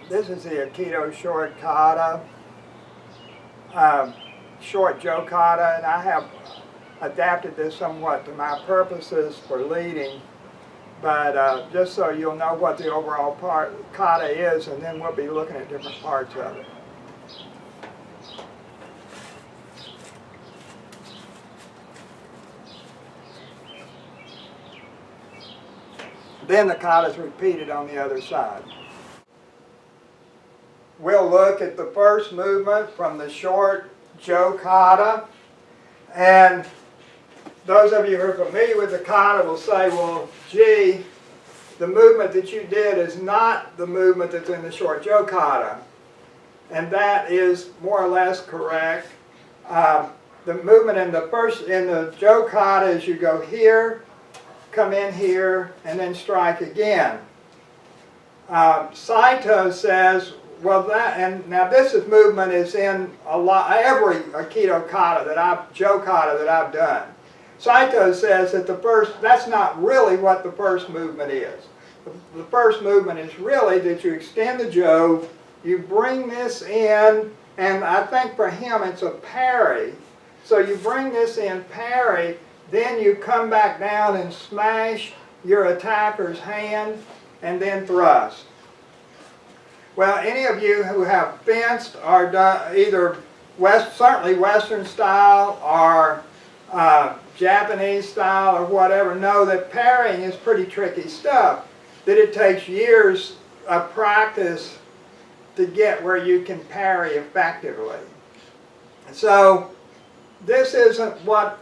This is the Aikido short kata, short Jo Kata, and I have adapted this somewhat to my purposes for leading, but just so you'll know what the overall kata is, and then we'll be looking at different parts of it. Then the kata is repeated on the other side. We'll look at the first movement from the short Jo Kata, and those of you who are familiar with the kata will say, well, gee, the movement that you did is not the movement that's in the short Jo Kata. And that is more or less correct. The movement in the Jo Kata is you go here, come in here, and then strike again. Saito says, well, now this movement is in every Aikido kata Jo Kata that I've done. Saito says that that's not really what the first movement is. The first movement is really that you extend the Jo, you bring this in, and I think for him it's a parry. So you bring this in parry, then you come back down and smash your attacker's hand, and then thrust. Well, any of you who have fenced or done either certainly Western style or Japanese style or whatever know that parrying is pretty tricky stuff, that it takes years of practice to get where you can parry effectively. So this isn't what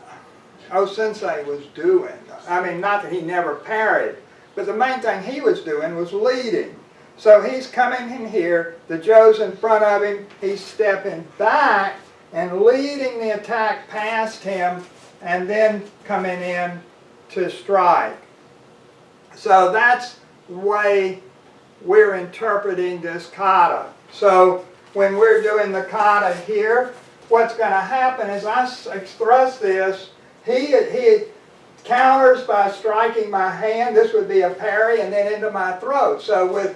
O-sensei was doing. I mean, not that he never parried, but the main thing he was doing was leading. So he's coming in here, the Jo's in front of him, he's stepping back and leading the attack past him and then coming in to strike. So that's the way we're interpreting this kata. So when we're doing the kata here, what's going to happen is I thrust this, he counters by striking my hand. This would be a parry, and then into my throat. So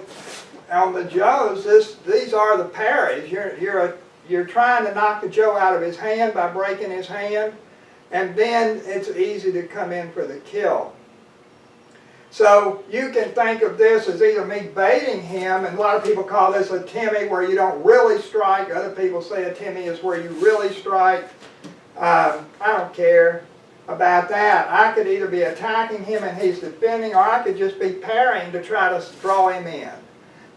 on the Jo's, these are the parries. You're trying to knock the Jo out of his hand by breaking his hand, and then it's easy to come in for the kill. So you can think of this as either me baiting him, and a lot of people call this a timmy, where you don't really strike. Other people say a timmy is where you really strike. I don't care about that. I could either be attacking him and he's defending, or I could just be parrying to try to draw him in.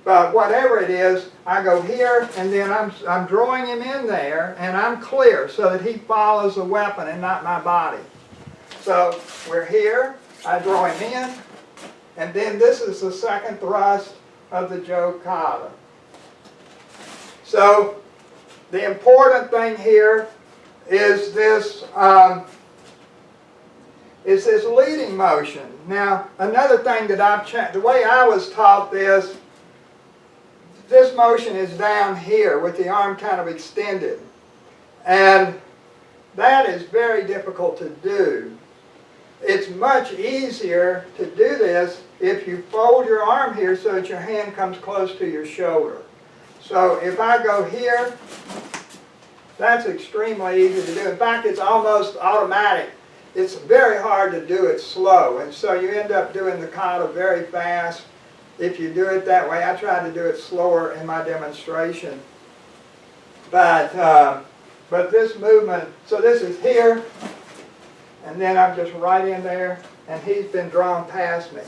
But whatever it is, I go here and then I'm drawing him in there and I'm clear so that he follows the weapon and not my body. So we're here, I draw him in, and then this is the second thrust of the Jo Kata. So the important thing here is this leading motion. Now, another thing that I've changed, the way I was taught this motion is down here with the arm kind of extended. And that is very difficult to do. It's much easier to do this if you fold your arm here so that your hand comes close to your shoulder. So if I go here, that's extremely easy to do. In fact, it's almost automatic. It's very hard to do it slow, and so you end up doing the kata very fast if you do it that way. I tried to do it slower in my demonstration. But this movement, so this is here, and then I'm just right in there, and he's been drawn past me.